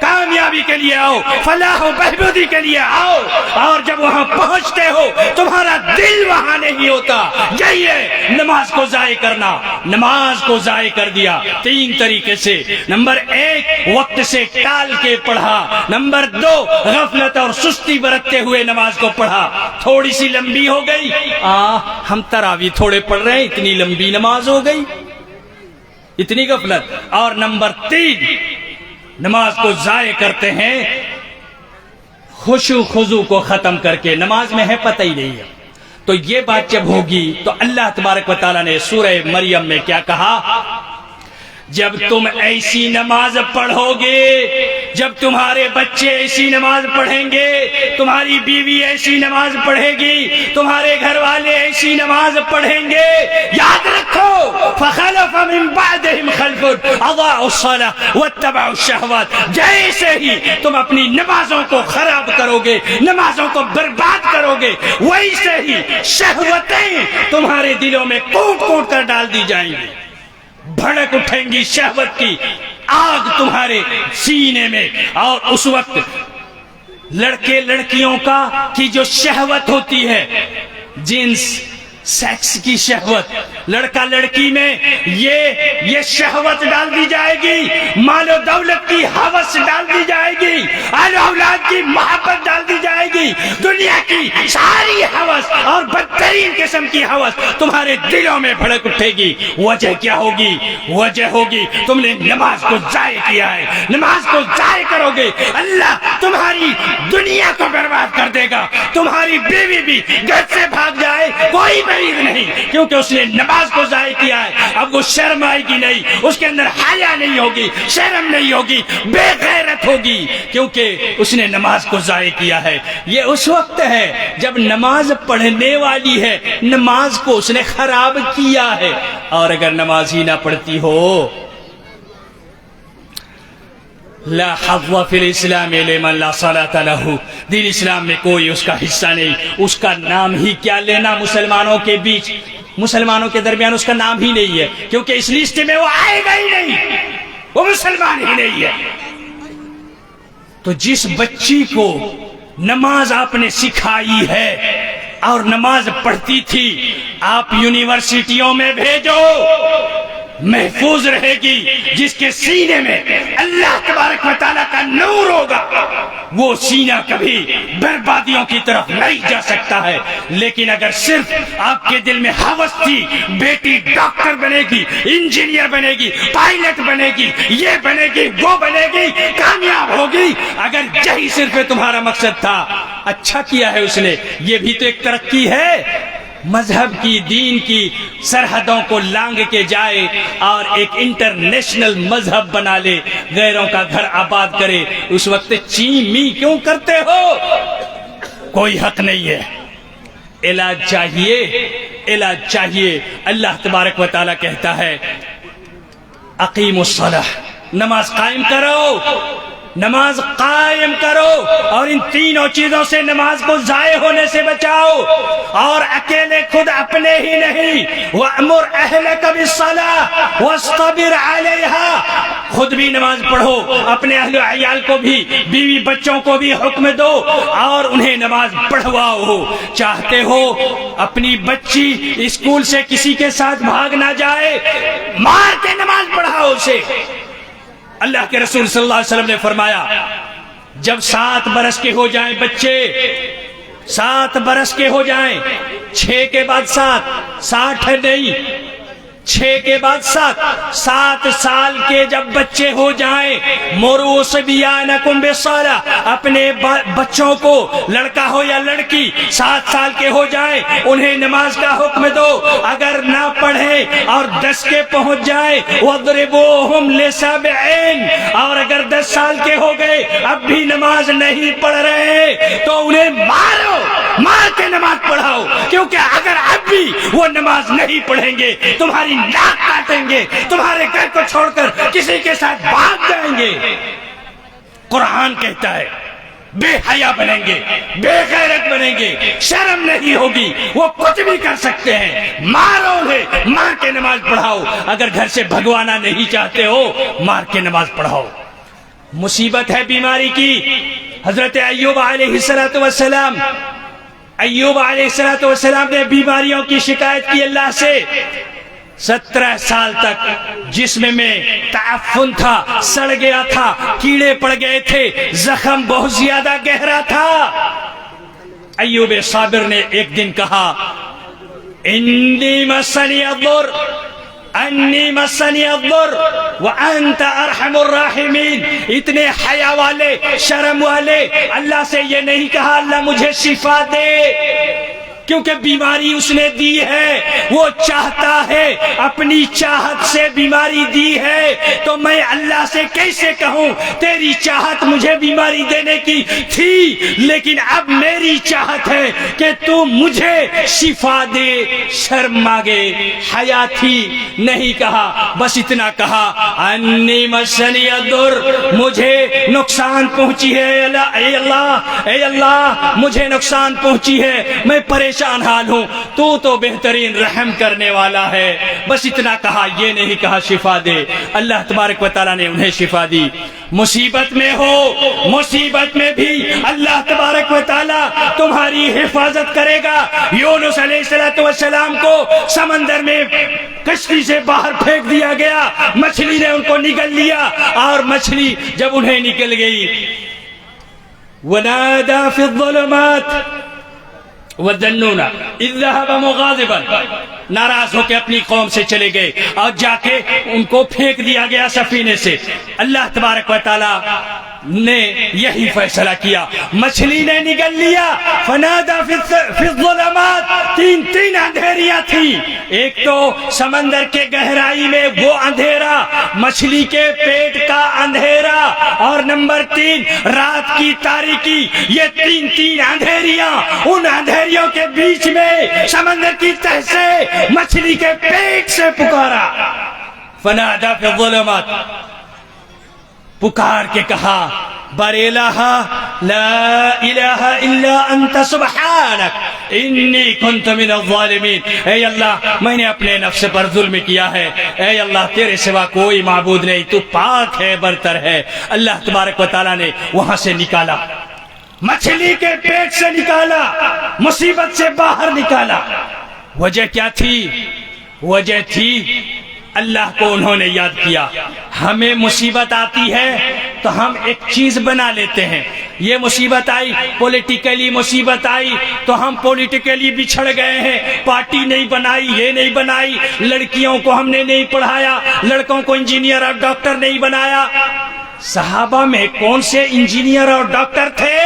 کامیابی کے لیے آؤ، فلاح و بہبودی کے لیے آؤ، اور جب وہاں پہنچتے ہو تمہارا دل وہاں نہیں ہوتا۔ یہی ہے نماز کو ضائع کرنا۔ نماز کو ضائع کر دیا 3 طریقے سے۔ نمبر 1 وقت سے ٹال کے پڑھا، نمبر 2 غفلت اور سستی برتتے ہوئے نماز کو پڑھا، تھوڑی سی لمبی ہو گئی، ہم تراویح تھوڑے پڑھ رہے ہیں، اتنی لمبی نماز ہو گئی، اتنی غفلت۔ اور نمبر 3 نماز کو ضائع کرتے ہیں خشوع خضوع کو ختم کر کے، نماز میں ہے پتہ ہی نہیں ہے۔ تو یہ بات جب ہوگی تو اللہ تبارک و تعالیٰ نے سورہ مریم میں کیا کہا؟ جب تم ایسی نماز پڑھو گے، جب تمہارے بچے ایسی نماز پڑھیں گے، تمہاری بیوی ایسی نماز پڑھے گی، تمہارے گھر والے ایسی نماز پڑھیں گے، یاد رکھو فخلف من بعدهم خلف اضاعوا الصلاة واتبعوا الشهوات۔ جیسے ہی تم اپنی نمازوں کو خراب کرو گے، نمازوں کو برباد کرو گے، ویسے ہی شہوتیں تمہارے دلوں میں کوٹ کوٹ کر ڈال دی جائیں گی، بھڑک اٹھیں گی شہوت کی آگ تمہارے سینے میں۔ اور اس وقت لڑکے لڑکیوں کی جو شہوت ہوتی ہے، جنس سیکس کی شہوت، لڑکا لڑکی میں یہ شہوت ڈال دی جائے گی، مال و دولت کی ہوس ڈال دی جائے گی، اہل اولاد کی محبت ڈال دی جائے گی، دنیا کی ساری ہوس اور بدترین قسم کی ہوس تمہارے دلوں میں بھڑک اٹھے گی۔ وجہ کیا ہوگی؟ وجہ ہوگی تم نے نماز کو ضائع کیا ہے۔ نماز کو ضائع کرو گے اللہ تمہاری دنیا کو برباد کر دے گا، تمہاری بیوی بھی گھر سے بھاگ جائے کوئی بعید نہیں، کیونکہ اس نے نماز کو ضائع کیا ہے۔ اب وہ شرم آئے گی نہیں، اس کے اندر حیا نہیں ہوگی، شرم نہیں ہوگی، بے غیرت ہوگی، کیونکہ اس نے نماز کو ضائع کیا ہے۔ یہ اس وقت ہے جب نماز پڑھنے والی ہے، نماز کو اس نے خراب کیا ہے۔ اور اگر نماز ہی نہ پڑھتی ہو، لا حظ فی الاسلام لمن لا صلاۃ لہ، دین اسلام میں کوئی اس کا حصہ نہیں، اس کا نام ہی کیا لینا مسلمانوں کے بیچ، مسلمانوں کے درمیان اس کا نام ہی نہیں ہے، کیونکہ اس لسٹ میں وہ آئے گا ہی نہیں، وہ مسلمان ہی نہیں ہے۔ تو جس بچی کو نماز آپ نے سکھائی ہے اور نماز پڑھتی تھی، آپ یونیورسٹیوں میں بھیجو، محفوظ رہے گی۔ جس کے سینے میں اللہ تبارک و تعالیٰ کا نور ہوگا، وہ سینہ کبھی بربادیوں کی طرف نہیں جا سکتا ہے۔ لیکن اگر صرف آپ کے دل میں ہوس تھی بیٹی ڈاکٹر بنے گی، انجینئر بنے گی، پائلٹ بنے گی، یہ بنے گی، وہ بنے گی، کامیاب ہوگی، اگر یہی صرف تمہارا مقصد تھا، اچھا کیا ہے اس نے۔ یہ بھی تو ایک ترقی ہے، مذہب کی، دین کی سرحدوں کو لانگ کے جائے اور ایک انٹرنیشنل مذہب بنا لے، غیروں کا گھر آباد کرے۔ اس وقت چین می کیوں کرتے ہو؟ کوئی حق نہیں ہے۔ علاج چاہیے، علاج چاہیے۔ اللہ تبارک و تعالیٰ کہتا ہے اقیموا الصلاۃ، نماز قائم کرو، نماز قائم کرو، اور ان تینوں چیزوں سے نماز کو ضائع ہونے سے بچاؤ۔ اور اکیلے خود اپنے ہی نہیں، وَأْمُرْ أَهْلَكَ بِالصَّلَاةِ وَاصْطَبِرْ عَلَيْهَا، خود بھی نماز پڑھو، اپنے اہل و عیال کو بھی، بیوی بچوں کو بھی حکم دو اور انہیں نماز پڑھواؤ۔ چاہتے ہو اپنی بچی اسکول سے کسی کے ساتھ بھاگ نہ جائے، مار کے نماز پڑھاؤ اسے۔ اللہ کے رسول صلی اللہ علیہ وسلم نے فرمایا جب 7 برس کے ہو جائیں بچے، 7 برس کے ہو جائیں، 6 کے بعد 7، 60 نہیں، 6 کے بعد 7 سال کے جب بچے ہو جائیں، مروا صبیانکم بالصلاۃ، اپنے بچوں کو، لڑکا ہو یا لڑکی، 7 سال کے ہو جائیں، انہیں نماز کا حکم دو۔ اگر نہ پڑھیں اور 10 کے پہنچ جائیں، وَاضْرِبُوهُمْ لِسَبْعٍ، اور اگر 10 سال کے ہو گئے اب بھی نماز نہیں پڑھ رہے تو انہیں مارو، مار کے نماز پڑھاؤ، کیونکہ اگر اب بھی وہ نماز نہیں پڑھیں گے تمہاری ناک کاٹیں گے، تمہارے گھر کو چھوڑ کر کسی کے ساتھ بھاگ جائیں گے۔ قرآن کہتا ہے بے حیا بنیں گے، بے غیرت بنیں گے، شرم نہیں ہوگی، وہ کچھ بھی کر سکتے ہیں، مارو انہیں، مار کے نماز پڑھاؤ۔ اگر گھر سے بھگوانا نہیں چاہتے ہو، مار کے نماز پڑھاؤ۔ مصیبت ہے بیماری کی. حضرت ایوب علیہ السلام ایوب علیہ السلام نے بیماریوں کی شکایت کی اللہ سے. 17 سال تک جسم میں تعفن تھا, سڑ گیا تھا, کیڑے پڑ گئے تھے, زخم بہت زیادہ گہرا تھا. ایوب صابر نے ایک دن کہا انی مسنی الضر وانت ارحم الراحمین. اتنے حیا والے, شرم والے اللہ سے یہ نہیں کہا اللہ مجھے شفا دے, کیونکہ بیماری اس نے دی ہے, وہ چاہتا ہے, اپنی چاہت سے بیماری دی ہے. تو میں اللہ سے کیسے کہوں تیری چاہت مجھے بیماری دینے کی تھی, لیکن اب میری چاہت ہے کہ تو مجھے شفا دے. شرم مانگے, حیا تھی, نہیں کہا, بس اتنا کہا انی مسنی الضر, مجھے نقصان پہنچی ہے اے اللہ مجھے نقصان پہنچی ہے, میں پریشان حال ہوں, تو بہترین رحم کرنے والا ہے. بس اتنا کہا, یہ نہیں کہا شفا دے. اللہ تبارک و تعالیٰ نے انہیں شفا دی. مصیبت میں ہو, مصیبت میں بھی اللہ تبارک و تعالیٰ تمہاری حفاظت کرے گا. یونس علیہ السلام کو سمندر میں کشتی سے باہر پھینک دیا گیا, مچھلی نے ان کو نگل لیا, اور مچھلی جب انہیں نگل گئی وَنَادَى فِي الظُّلُمَاتِ وَالذَّنُّونَ إِذْ ذَهَبَ مُغَاضِبًا, ناراض ہو کے اپنی قوم سے چلے گئے اور جا کے ان کو پھینک دیا گیا سفینے سے. اللہ تبارک و تعالی نے یہی فیصلہ کیا, مچھلی نے نگل لیا. فنادى فی الظلمات, تین اندھیریاں تھی. ایک تو سمندر کے گہرائی میں وہ اندھیرا, مچھلی کے پیٹ کا اندھیرا, اور نمبر 3 رات کی تاریکی. یہ تین اندھیریاں, ان اندھیریوں کے بیچ میں سمندر کی تہ سے مچھلی کے پیٹ سے پکارا. فنادى فی الظلمات, پکار کے کہا بر الہ لا الہ الا انت سبحانک انی کنت من الظالمین. اے اللہ میں نے اپنے نفس پر ظلم کیا ہے, اے اللہ تیرے سوا کوئی معبود نہیں, تو پاک ہے, برتر ہے. اللہ تبارک و تعالیٰ نے وہاں سے نکالا, مچھلی کے پیٹ سے نکالا, مصیبت سے باہر نکالا. وجہ کیا تھی؟ وجہ تھی اللہ کو انہوں نے یاد کیا. ہمیں مصیبت آتی ہے تو ہم ایک چیز بنا لیتے ہیں. یہ مصیبت آئی, پولیٹیکلی مصیبت آئی تو ہم پولیٹیکلی بچھڑ گئے ہیں, پارٹی نہیں بنائی, یہ نہیں بنائی, لڑکیوں کو ہم نے نہیں پڑھایا, لڑکوں کو انجینئر اور ڈاکٹر نہیں بنایا. صحابہ میں کون سے انجینئر اور ڈاکٹر تھے؟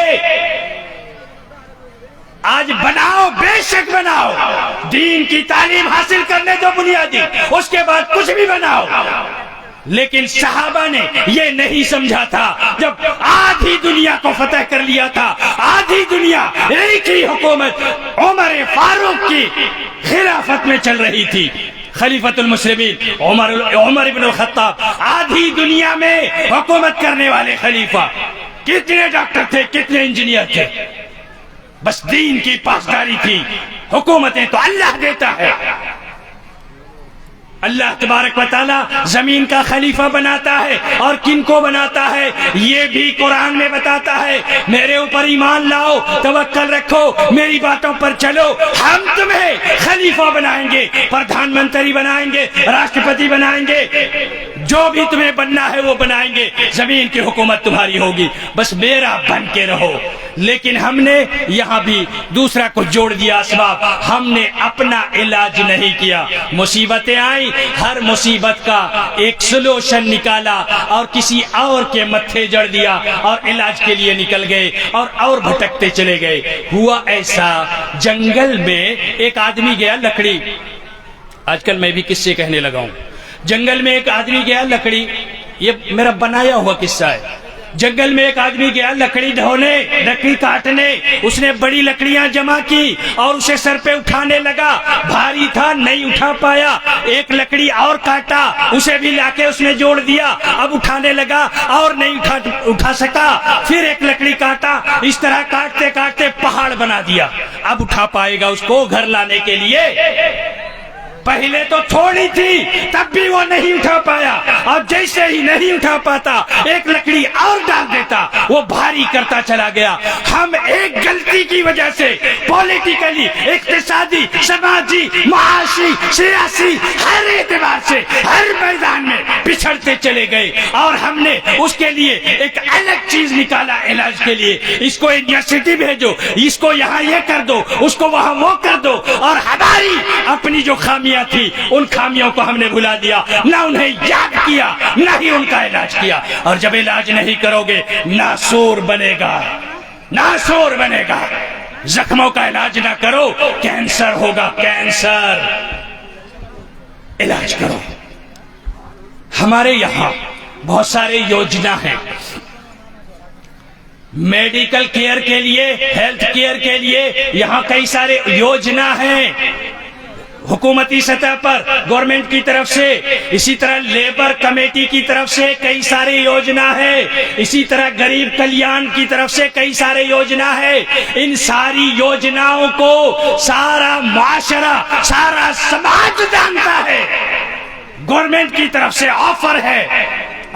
آج بناؤ, بے شک بناؤ, دین کی تعلیم حاصل کرنے دو بنیادی, اس کے بعد کچھ بھی بناؤ. لیکن صحابہ نے یہ نہیں سمجھا تھا. جب آدھی دنیا کو فتح کر لیا تھا, آدھی دنیا ایک ہی حکومت عمر فاروق کی خلافت میں چل رہی تھی, خلیفۃ المسلمین عمر ابن الخطاب, آدھی دنیا میں حکومت کرنے والے خلیفہ. کتنے ڈاکٹر تھے, کتنے انجینئر تھے, بس دین کی پاسداری تھی. حکومتیں تو اللہ دیتا ہے. اللہ تبارک و تعالیٰ زمین کا خلیفہ بناتا ہے, اور کن کو بناتا ہے یہ بھی قرآن میں بتاتا ہے. میرے اوپر ایمان لاؤ, توکل رکھو, میری باتوں پر چلو, ہم تمہیں خلیفہ بنائیں گے, پردھان منتری بنائیں گے, راشٹرپتی بنائیں گے, جو بھی تمہیں بننا ہے وہ بنائیں گے, زمین کی حکومت تمہاری ہوگی, بس میرا بن کے رہو. لیکن ہم نے یہاں بھی دوسرا کچھ جوڑ دیا اسباب, ہم نے اپنا علاج نہیں کیا. مصیبتیں آئیں, ہر مصیبت کا ایک سلوشن نکالا اور کسی اور کے متھے جڑ دیا, اور علاج کے لیے نکل گئے اور بھٹکتے چلے گئے. ہوا ایسا, جنگل میں ایک آدمی گیا لکڑی, آج کل میں بھی قصے کہنے لگا ہوں. جنگل میں ایک آدمی گیا لکڑی, یہ میرا بنایا ہوا قصہ ہے. جنگل میں ایک آدمی گیا لکڑی ڈھونے, لکڑی کاٹنے. اس نے بڑی لکڑیاں جمع کی اور اسے سر پہ اٹھانے لگا, بھاری تھا نہیں اٹھا پایا. ایک لکڑی اور کاٹا, اسے بھی لا کے اس نے جوڑ دیا, اب اٹھانے لگا اور نہیں اٹھا سکا. پھر ایک لکڑی کاٹا, اس طرح کاٹتے کاٹتے پہاڑ بنا دیا. اب اٹھا پائے گا اس کو گھر لانے کے لیے؟ پہلے تو تھوڑی تھی تب بھی وہ نہیں اٹھا پایا، اور جیسے ہی نہیں اٹھا پاتا ایک لکڑی اور ڈال دیتا، وہ بھاری کرتا چلا گیا۔ ہم ایک غلطی کی وجہ سے پولیٹیکلی، اقتصادی، سماجی، معاشی، سیاسی، ہر اعتبار سے ہر میدان میں پچھڑتے چلے گئے، اور ہم نے اس کے لیے ایک الگ چیز نکالا علاج کے لیے، اس کو یونیورسٹی بھیجو، اس کو یہاں یہ کر دو، اس کو وہاں وہ کر دو، اور ہماری اپنی جو خامیاں تھی ان خامیوں کو ہم نے بھلا دیا، نہ انہیں یاد کیا نہ ہی ان کا علاج کیا۔ اور جب علاج نہیں کرو گے ناسور بنے گا، ناسور بنے گا۔ زخموں کا علاج نہ کرو کینسر ہوگا، کینسر۔ علاج کرو۔ ہمارے یہاں بہت سارے یوجنا ہیں میڈیکل کیئر کے لیے، ہیلتھ کیئر کے لیے، یہاں کئی سارے یوجنا ہیں حکومتی سطح پر گورنمنٹ کی طرف سے، اسی طرح لیبر کمیٹی کی طرف سے کئی سارے یوجنا ہے، اسی طرح غریب کلیان کی طرف سے کئی سارے یوجنا ہے۔ ان ساری یوجناؤں کو سارا معاشرہ، سارا سماج جانتا ہے، گورنمنٹ کی طرف سے آفر ہے،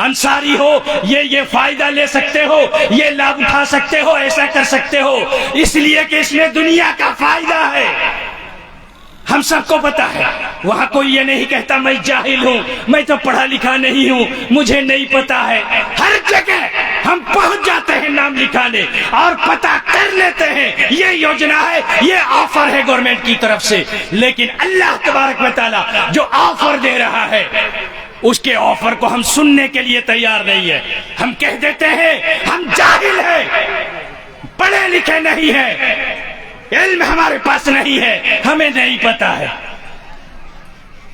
انصاری ہو یہ فائدہ لے سکتے ہو، یہ لابھ اٹھا سکتے ہو، ایسا کر سکتے ہو، اس لیے کہ اس میں دنیا کا فائدہ ہے۔ ہم سب کو پتا ہے، وہاں کوئی یہ نہیں کہتا میں جاہل ہوں، میں تو پڑھا لکھا نہیں ہوں، مجھے نہیں پتا ہے۔ ہر جگہ ہم پہنچ جاتے ہیں نام لکھانے اور پتا کر لیتے ہیں یہ یوجنا ہے، یہ آفر ہے گورنمنٹ کی طرف سے، لیکن اللہ تبارک و تعالی جو آفر دے رہا ہے اس کے آفر کو ہم سننے کے لیے تیار نہیں ہے۔ ہم کہہ دیتے ہیں ہم جاہل ہیں، پڑھے لکھے نہیں ہیں، علم ہمارے پاس نہیں ہے، ہمیں نہیں پتا ہے۔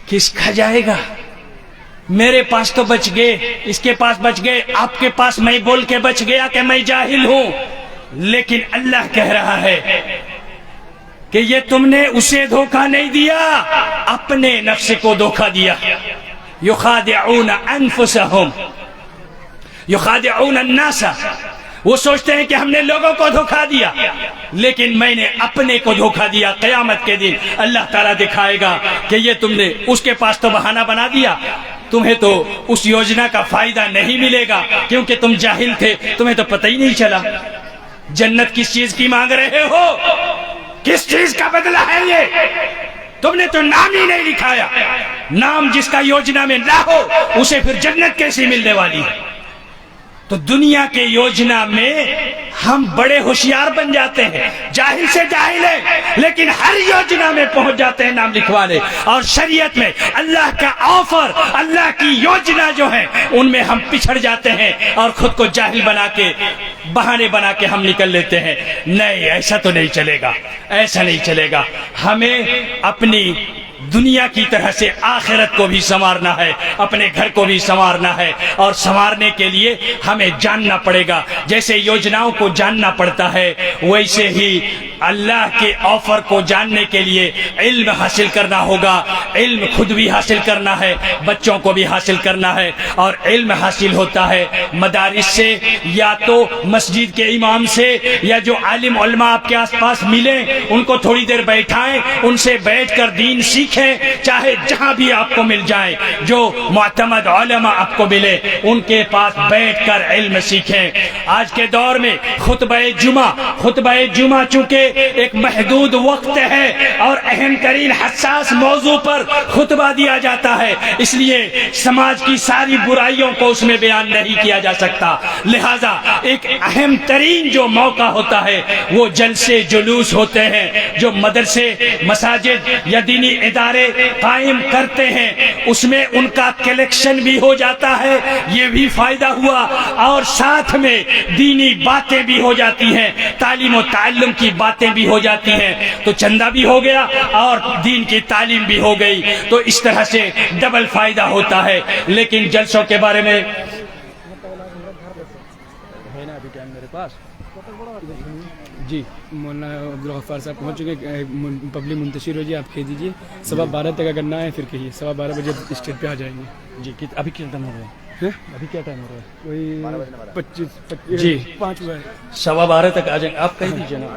کس کھا جائے گا؟ میرے پاس تو بچ گئے، اس کے پاس بچ گئے، آپ کے پاس میں بول کے بچ گیا کہ میں جاہل ہوں، لیکن اللہ کہہ رہا ہے کہ یہ تم نے اسے دھوکہ نہیں دیا، اپنے نفس کو دھوکہ دیا۔ یخادعون انفسهم یخادعون الناس، وہ سوچتے ہیں کہ ہم نے لوگوں کو دھوکہ دیا، لیکن میں نے اپنے کو دھوکہ دیا۔ قیامت کے دن اللہ تعالیٰ دکھائے گا کہ یہ تم نے اس کے پاس تو بہانہ بنا دیا، تمہیں تو اس یوجنا کا فائدہ نہیں ملے گا کیونکہ تم جاہل تھے، تمہیں تو پتہ ہی نہیں چلا۔ جنت کس چیز کی مانگ رہے ہو؟ کس چیز کا بدلہ ہے یہ؟ تم نے تو نام ہی نہیں لکھایا۔ نام جس کا یوجنا میں نہ ہو اسے پھر جنت کیسی ملنے والی ہے؟ تو دنیا کے یوجنا میں ہم بڑے ہوشیار بن جاتے ہیں، جاہل سے جاہل ہیں، لیکن ہر یوجنا میں پہنچ جاتے ہیں نام لکھوانے، اور شریعت میں اللہ کا آفر، اللہ کی یوجنا جو ہے ان میں ہم پچھڑ جاتے ہیں اور خود کو جاہل بنا کے، بہانے بنا کے ہم نکل لیتے ہیں۔ نہیں، ایسا تو نہیں چلے گا، ایسا نہیں چلے گا۔ ہمیں اپنی دنیا کی طرح سے آخرت کو بھی سنوارنا ہے، اپنے گھر کو بھی سنوارنا ہے، اور سنوارنے کے لیے ہمیں جاننا پڑے گا۔ جیسے یوجناؤں کو جاننا پڑتا ہے ویسے ہی اللہ کے آفر کو جاننے کے لیے علم حاصل کرنا ہوگا۔ علم خود بھی حاصل کرنا ہے، بچوں کو بھی حاصل کرنا ہے، اور علم حاصل ہوتا ہے مدارس سے، یا تو مسجد کے امام سے، یا جو عالم علماء آپ کے آس پاس ملیں ان کو تھوڑی دیر بیٹھائیں، ان سے بیٹھ کر دین سیکھیں، چاہے جہاں بھی آپ کو مل جائیں، جو معتمد علماء آپ کو ملے ان کے پاس بیٹھ کر علم سیکھیں۔ آج کے دور میں خطبہ جمعہ چونکہ ایک محدود وقت ہے اور اہم ترین حساس موضوع پر خطبہ دیا جاتا ہے، اس لیے سماج کی ساری برائیوں کو اس میں بیان نہیں کیا جا سکتا، لہذا ایک اہم ترین جو موقع ہوتا ہے وہ جلسے جلوس ہوتے ہیں، جو مدرسے، مساجد یا دینی ادارے قائم کرتے ہیں، اس میں ان کا کلیکشن بھی ہو جاتا ہے، یہ بھی فائدہ ہوا، اور ساتھ میں دینی باتیں بھی ہو جاتی ہیں، تعلیم و تعلم کی باتیں بھی ہو جاتی ہیں، تو چندہ بھی ہو گیا اور دین کی تعلیم بھی ہو گئی، تو اس طرح سے ڈبل فائدہ ہوتا ہے۔ لیکن جلسوں کے بارے میں ہے نا ابھی ٹائم میرے پاس جی، مولانا عبدالغفار صاحب پہنچ چکے، پبلک منتشر ہو جی، آپ کہہ دیجیے 12:15 تک اگر نہ ہے پھر کہیے 12:15 بجے اسٹیج پہ آ جائیں گے جی۔ ابھی کیا ٹائم ہو رہا ہے؟ ابھی کیا ٹائم ہو رہا ہے؟ وہی 25 جی 5 ہوا ہے، 12:15 تک آ جائیں، آپ کہہ دیجیے نا،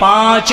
5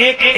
1,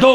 2,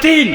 3,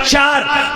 4,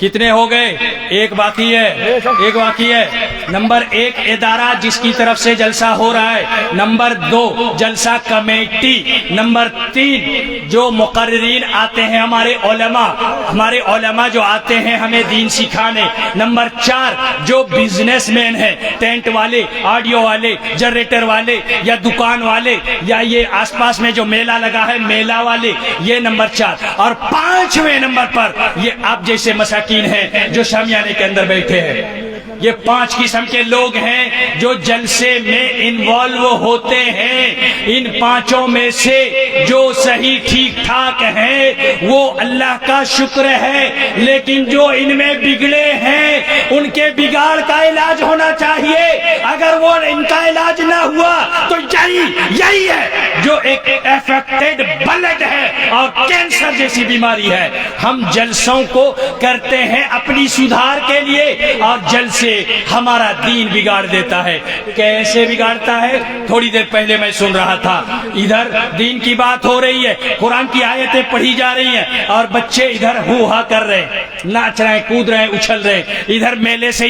کتنے ہو گئے؟ ایک باقی ہے، ایک باقی ہے۔ نمبر 1 ادارہ جس کی طرف سے جلسہ ہو رہا ہے، نمبر 2 جلسہ کمیٹی، نمبر 3 جو مقررین آتے ہیں ہمارے علماء جو آتے ہیں ہمیں دین سکھانے، نمبر 4 جو بزنس مین ہیں، ٹینٹ والے، آڈیو والے، جنریٹر والے یا دکان والے یا یہ آس پاس میں جو میلہ لگا ہے میلہ والے، یہ نمبر 4۔ اور 5ویں نمبر پر یہ آپ جیسے مساکین ہیں جو شامیانے کے اندر بیٹھے ہیں۔ یہ 5 قسم کے لوگ ہیں جو جلسے میں انوالو ہوتے ہیں۔ ان 5 میں سے جو صحیح ٹھیک ٹھاک ہیں وہ اللہ کا شکر ہے، لیکن جو ان میں بگڑے ہیں ان کے بگاڑ کا علاج ہونا چاہیے۔ اگر وہ ان کا علاج نہ ہوا تو یہی ہے جو ایک افیکٹڈ بلڈ ہے اور کینسر جیسی بیماری ہے۔ ہم جلسوں کو کرتے ہیں اپنی سدھار کے لیے اور جلسے ہمارا دین بگاڑ دیتا ہے۔ کیسے بگاڑتا ہے؟ تھوڑی دیر پہلے میں سن رہا تھا، ادھر دین کی بات ہو رہی ہے، قرآن کی آیتیں پڑھی جا رہی ہیں اور بچے ادھر ہو ہا کر رہے ہیں، ناچ رہے ہیں، کود رہے ہیں، اچھل رہے ہیں۔ ادھر میلے سے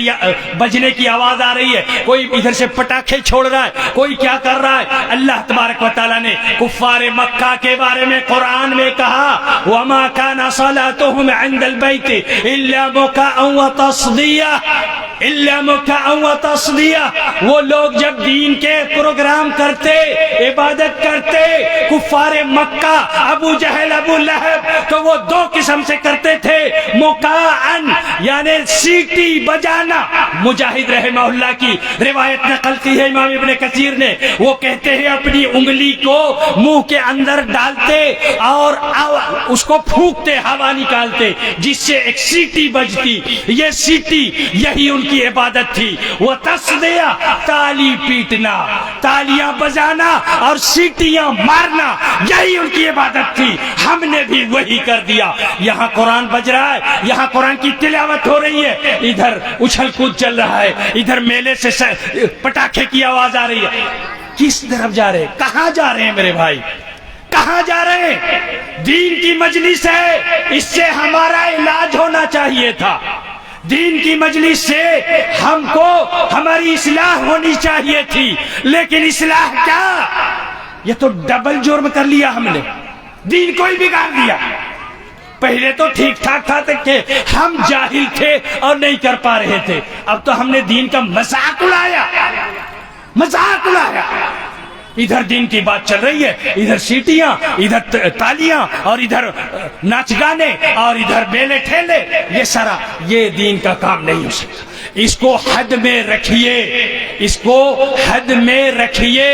بجنے کی آواز آ رہی ہے، کوئی ادھر سے پٹاخے چھوڑ رہا ہے، کوئی کیا کر رہا ہے۔ اللہ تبارک و تعالیٰ نے کفار مکہ کے بارے میں قرآن میں کہا وَمَا كَانَ صَلَاتُهُمْ عِنْدَ الْبَيْتِ إِلَّا مُكَاءً وَتَصْدِيَةً۔ وہ لوگ جب دین کے پروگرام کرتے، عبادت کرتے، کفار مکہ ابو جہل ابو لہب تو وہ 2 قسم سے کرتے تھے، مکاءً یعنی سیٹی بجانا۔ مجاہد رحمہ اللہ کی روایت نقل کی ہے امام ابن کثیر نے، وہ کہتے ہیں اپنی انگلی کو منہ کے اندر ڈالتے اور اس کو پھونکتے، ہوا نکالتے جس سے ایک سیٹی بجتی، یہ سیٹی یہی ان کی عبادت تھی۔ وہ تصدیہ تالی پیٹنا، تالیاں بجانا اور سیٹیاں مارنا، یہی ان کی عبادت تھی۔ ہم نے بھی وہی کر دیا۔ یہاں قرآن بج رہا ہے، یہاں قرآن کی تلاوت ہو رہی ہے، ادھر اچھل کود چل رہا ہے، ادھر میلے سے پٹاخے کی آواز آ رہی ہے۔ کس طرف جا رہے ہیں؟ کہاں جا رہے ہیں میرے بھائی؟ کہاں جا رہے ہیں؟ دین کی مجلس ہے، اس سے ہمارا علاج ہونا چاہیے تھا۔ دین کی مجلس سے ہم کو ہماری اصلاح ہونی چاہیے تھی، لیکن اصلاح کیا؟ یہ تو ڈبل جرم کر لیا ہم نے، دین کو ہی بگاڑ دیا۔ پہلے تو ٹھیک ٹھاک تھا کہ ہم جاہل تھے اور نہیں کر پا رہے تھے، اب تو ہم نے دین کا مذاق اڑایا۔ ادھر دین کی بات چل رہی ہے، ادھر سیٹیاں، ادھر تالیاں اور ادھر ناچ گانے اور ادھر میلے ٹھیلے، یہ سارا یہ دین کا کام نہیں ہو سکتا۔ اس کو حد میں رکھیے، اس کو حد میں رکھیے،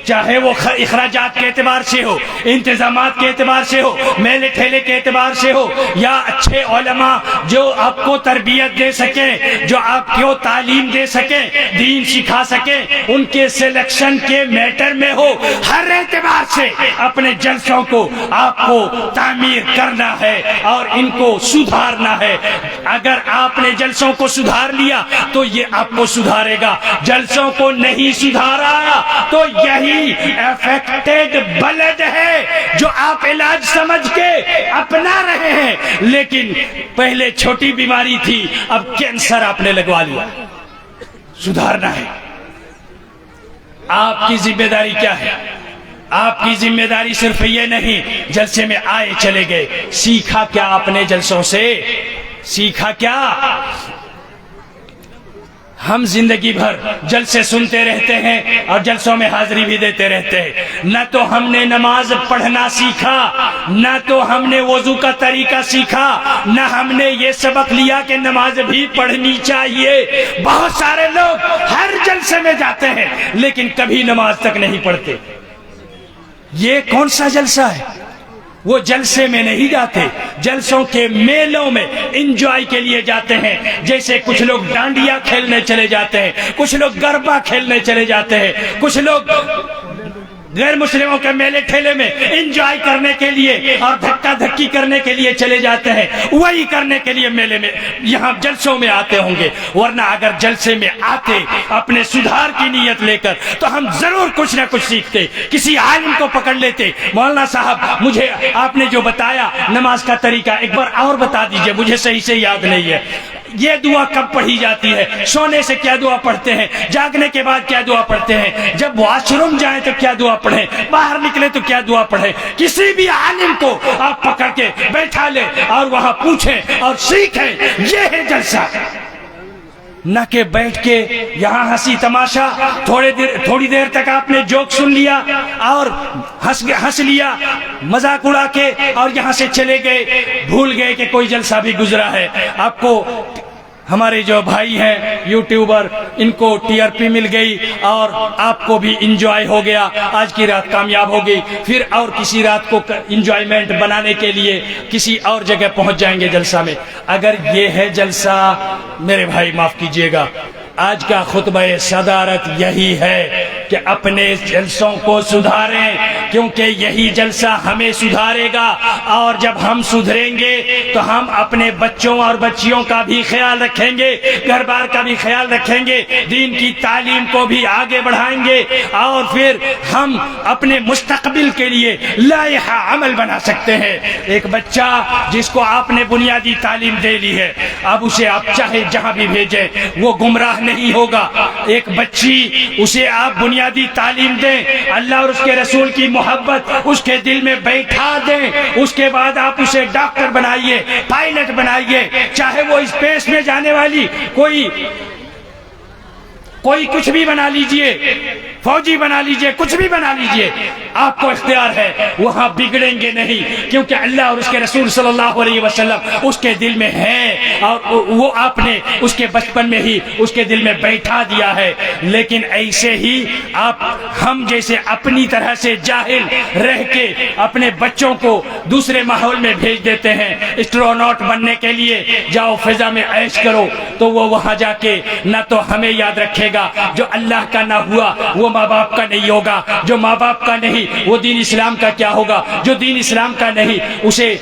چاہے وہ اخراجات کے اعتبار سے ہو، انتظامات کے اعتبار سے ہو، میلے ٹھیلے کے اعتبار سے ہو، یا اچھے علماء جو آپ کو تربیت دے سکیں، جو آپ کو تعلیم دے سکیں، دین سکھا سکیں، ان کے سلیکشن کے میٹر میں ہو، ہر اعتبار سے اپنے جلسوں کو آپ کو تعمیر کرنا ہے اور ان کو سدھارنا ہے۔ اگر آپ نے جلسوں کو سدھار لیا تو یہ آپ کو سدھارے گا، جلسوں کو نہیں سدھارا تو یہی افیکٹڈ بلڈ ہے جو آپ علاج سمجھ کے اپنا رہے ہیں، لیکن پہلے چھوٹی بیماری تھی، اب کینسر آپ نے لگوا لیا۔ سدھارنا ہے۔ آپ کی ذمہ داری کیا ہے؟ آپ کی ذمہ داری صرف یہ نہیں جلسے میں آئے چلے گئے، سیکھا کیا آپ نے جلسوں سے؟ سیکھا کیا؟ ہم زندگی بھر جلسے سنتے رہتے ہیں اور جلسوں میں حاضری بھی دیتے رہتے ہیں، نہ تو ہم نے نماز پڑھنا سیکھا، نہ تو ہم نے وضو کا طریقہ سیکھا، نہ ہم نے یہ سبق لیا کہ نماز بھی پڑھنی چاہیے۔ بہت سارے لوگ ہر جلسے میں جاتے ہیں لیکن کبھی نماز تک نہیں پڑھتے۔ یہ کون سا جلسہ ہے؟ وہ جلسے میں نہیں جاتے، جلسوں کے میلوں میں انجوائے کے لیے جاتے ہیں۔ جیسے کچھ لوگ ڈانڈیا کھیلنے چلے جاتے ہیں، کچھ لوگ گربا کھیلنے چلے جاتے ہیں، کچھ لوگ غیر مسلموں کے میلے ٹھیلے میں انجوائے کرنے کے لیے اور دھکا دھکی کرنے کے لیے چلے جاتے ہیں، وہی کرنے کے لیے میلے میں یہاں جلسوں میں آتے ہوں گے، ورنہ اگر جلسے میں آتے اپنے سدھار کی نیت لے کر تو ہم ضرور کچھ نہ کچھ سیکھتے، کسی عالم کو پکڑ لیتے۔ مولانا صاحب مجھے آپ نے جو بتایا نماز کا طریقہ ایک بار اور بتا دیجئے، مجھے صحیح سے یاد نہیں ہے۔ یہ دعا کب پڑھی جاتی ہے؟ سونے سے کیا دعا پڑھتے ہیں؟ جاگنے کے بعد کیا دعا پڑھتے ہیں؟ جب واش روم جائیں تو کیا دعا پڑھیں؟ باہر نکلے تو کیا دعا پڑھیں؟ کسی بھی عالم کو آپ پکڑ کے بیٹھا لیں اور وہاں پوچھیں اور سیکھیں، یہ ہے جلسہ، نہ کہ بیٹھ کے یہاں ہنسی تماشا، تھوڑی دیر تک آپ نے جوک سن لیا اور ہنس لیا مذاق اڑا کے اور یہاں سے چلے گئے، بھول گئے کہ کوئی جلسہ بھی گزرا ہے۔ آپ کو ہمارے جو بھائی ہیں یوٹیوبر، ان کو ٹی آر پی مل گئی اور آپ کو بھی انجوائے ہو گیا، آج کی رات کامیاب ہو گئی، پھر اور کسی رات کو انجوائمنٹ بنانے کے لیے کسی اور جگہ پہنچ جائیں گے جلسہ میں۔ اگر یہ ہے جلسہ، میرے بھائی معاف کیجئے گا، آج کا خطبہ صدارت یہی ہے کہ اپنے جلسوں کو سدھاریں، کیونکہ یہی جلسہ ہمیں سدھارے گا، اور جب ہم سدھریں گے تو ہم اپنے بچوں اور بچیوں کا بھی خیال رکھیں گے، گھر بار کا بھی خیال رکھیں گے، دین کی تعلیم کو بھی آگے بڑھائیں گے، اور پھر ہم اپنے مستقبل کے لیے لائحہ عمل بنا سکتے ہیں۔ ایک بچہ جس کو آپ نے بنیادی تعلیم دے لی ہے، اب اسے آپ چاہے جہاں بھی بھیجیں وہ گمراہ نہیں ہوگا۔ ایک بچی، اسے آپ بنیادی تعلیم دیں، اللہ اور اس کے رسول کی محبت اس کے دل میں بیٹھا دیں، اس کے بعد آپ اسے ڈاکٹر بنائیے، پائلٹ بنائیے، چاہے وہ اسپیس میں جانے والی کوئی کچھ بھی بنا لیجئے، فوجی بنا لیجئے، کچھ بھی بنا لیجئے، آپ کو اختیار ہے، وہاں بگڑیں گے نہیں، کیونکہ اللہ اور اس کے رسول صلی اللہ علیہ وسلم اس کے دل میں ہے، اور وہ آپ نے اس کے بچپن میں ہی اس کے دل میں بیٹھا دیا ہے۔ لیکن ایسے ہی ہم جیسے اپنی طرح سے جاہل رہ کے اپنے بچوں کو دوسرے ماحول میں بھیج دیتے ہیں، اسٹروناٹ بننے کے لیے جاؤ فضا میں عیش کرو، تو وہ وہاں جا کے نہ تو ہمیں یاد رکھے گا، جو اللہ کا نہ ہوا وہ ماں باپ کا نہیں ہوگا، جو ماں باپ کا نہیں وہ دین اسلام کا کیا ہوگا، جو دین اسلام کا نہیں اسے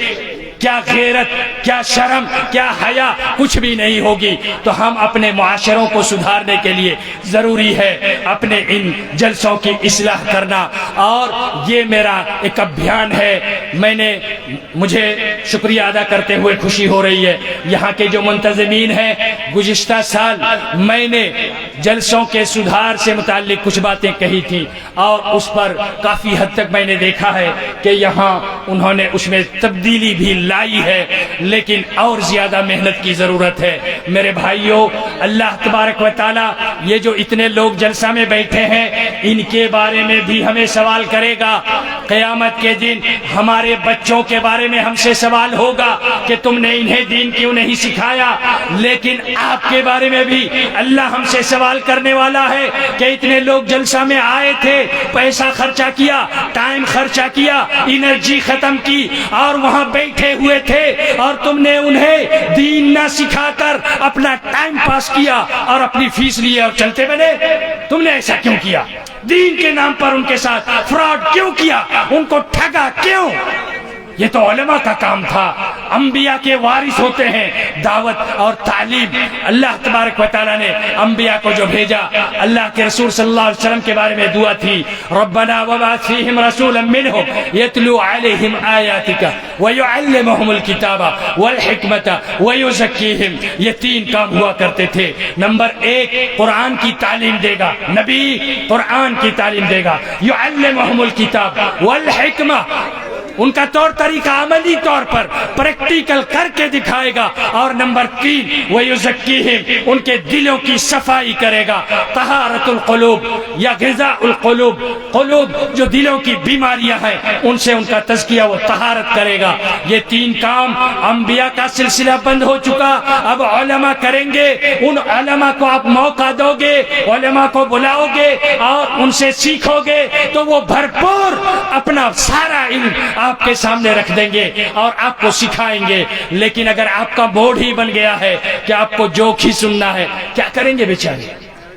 کیا غیرت، کیا شرم، کیا حیا، کچھ بھی نہیں ہوگی۔ تو ہم اپنے معاشروں کو سدھارنے کے لیے ضروری ہے اپنے ان جلسوں کی اصلاح کرنا، اور یہ میرا ایک ابھیان ہے۔ مجھے شکریہ ادا کرتے ہوئے خوشی ہو رہی ہے، یہاں کے جو منتظمین ہیں، گزشتہ سال میں نے جلسوں کے سدھار سے متعلق کچھ باتیں کہی تھی، اور اس پر کافی حد تک میں نے دیکھا ہے کہ یہاں انہوں نے اس میں تبدیلی بھی لائی ہے، لیکن اور زیادہ محنت کی ضرورت ہے۔ میرے بھائیوں، اللہ تبارک و تعالی یہ جو اتنے لوگ جلسہ میں بیٹھے ہیں، ان کے بارے میں بھی ہمیں سوال کرے گا۔ قیامت کے دن ہمارے بچوں کے بارے میں ہم سے سوال ہوگا کہ تم نے انہیں دین کیوں نہیں سکھایا، لیکن آپ کے بارے میں بھی اللہ ہم سے سوال کرنے والا ہے کہ اتنے لوگ جلسہ میں آئے تھے، پیسہ خرچہ کیا، ٹائم خرچہ کیا، انرجی ختم کی، اور وہاں بیٹھے ہوئے تھے، اور تم نے انہیں دین نہ سکھا کر اپنا ٹائم پاس کیا اور اپنی فیس لیے اور چلتے بنے۔ تم نے ایسا کیوں کیا؟ دین کے نام پر ان کے ساتھ فراڈ کیوں کیا؟ ان کو ٹھگا کیوں؟ یہ تو علماء کا کام تھا، انبیاء کے وارث ہوتے ہیں دعوت اور تعلیم۔ اللہ تبارک و تعالیٰ نے انبیاء کو جو بھیجا، اللہ کے رسول صلی اللہ علیہ وسلم کے بارے میں دعا تھی، ربنا وبعث فیہم رسولا منہم یتلو علیہم آیاتک ویعلمہم الکتاب والحکمت ویزکیہم۔ یہ تین کام ہوا کرتے تھے۔ نمبر ایک، قرآن کی تعلیم دے گا، نبی قرآن کی تعلیم دے گا، یعلمہم الکتاب والحکمہ، ان کا طور طریقہ عملی طور پر پریکٹیکل کر کے دکھائے گا، اور نمبر تین، وَيُزَكِّيهِمْ، ان کے دلوں کی صفائی کرے گا، طہارت القلوب یا غذاء القلوب، قلوب جو دلوں کی بیماریاں ہیں ان سے ان کا تزکیہ و طہارت کرے گا۔ یہ تین کام انبیاء کا سلسلہ بند ہو چکا، اب علماء کریں گے۔ ان علماء کو آپ موقع دو گے، علماء کو بلاؤ گے اور ان سے سیکھو گے، تو وہ بھرپور اپنا سارا علم آپ کے سامنے رکھ دیں گے اور آپ کو سکھائیں گے۔ لیکن اگر آپ کا موڈ ہی بن گیا ہے کہ آپ کو جوک ہی سننا ہے، کیا کریں گے بیچارے؟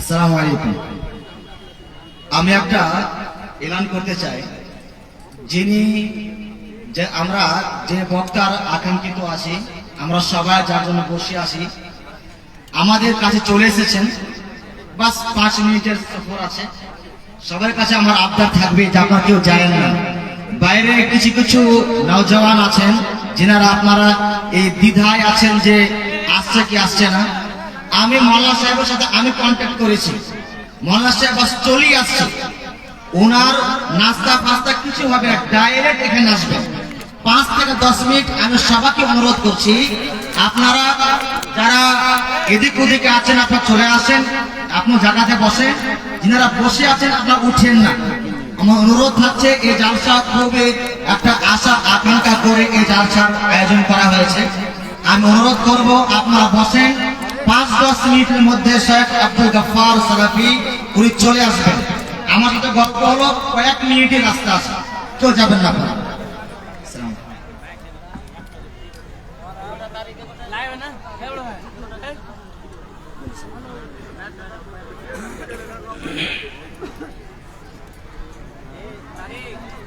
আসসালামু আলাইকুম। আমি একটা এলান করতে চাই, আমরা যে বক্তার আকাঙ্ক্ষিত আছি, আমরা সবাই যার জন্য বসে আছি, আমাদের কাছে চলে এসেছেন, বাস 5 মিনিটের সফর আছে। সবার কাছে আমার আবদার থাকবে যে আপনারা কেউ জানেন না, বাইরে কিছু নওজওয়ান আছেন যিনারা আপনারা এই দ্বিধায় আছেন যে আসছে কি আসছে না। আমি মোল্লা সাহেবের সাথে আমি কন্ট্যাক্ট করেছি, মোল্লা সাহেব বাস চলেই আসছে, ওনার নাস্তা ফাস্তা কিছু হবে না, ডাইরেক্ট এখানে আসবেন। 5 থেকে 10 মিনিট আমি সবাইকে অনুরোধ করছি, আপনারা যারা এদিক ওদিকে আছেন আপনারা চলে আসেন, আপনার জায়গাতে বসে, যিনারা বসে আছেন আপনারা উঠেন না। আমার অনুরোধ থাকছে, এই জালসা খুবই একটা আশা আকাঙ্ক্ষা করে এই জালসার আয়োজন করা হয়েছে। আমি অনুরোধ করব আপনারা বসেন, 5-10 মিনিটের মধ্যে শেখ আব্দুল গফফার সালাফি উনি চলে আসবেন। আমার সাথে গল্প হলো, কয়েক মিনিটের রাস্তা আছে, কেউ যাবেন না আপনারা।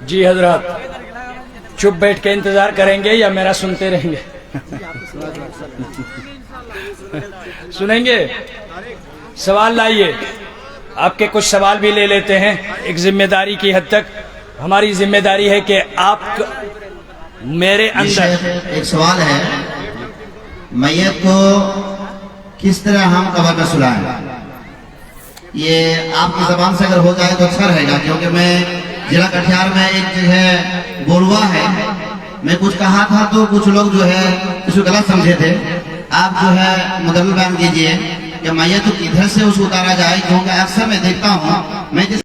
جی حضرات چپ بیٹھ کے انتظار کریں گے یا میرا سنتے رہیں گے؟ سنیں گے؟ سوال لائیے، آپ کے کچھ سوال بھی لے لیتے ہیں ایک ذمہ داری کی حد تک. ہماری ذمہ داری ہے کہ آپ میرے اندر ایک سوال ہے، میت کو کس طرح ہم قبر میں سلائیں؟ یہ آپ کی زبان سے اگر ہو جائے تو اچھا رہے گا، کیونکہ میں ضلع کٹیہار میں ایک جو ہے بولوا ہے، میں کچھ کہا تھا تو کچھ لوگ جو ہے اس کو غلط سمجھے تھے. آپ جو ہے مدلل بیان دیجئے کہ میت کدھر سے اس کو اتارا جائے، کیونکہ اکثر میں دیکھتا ہوں میں جس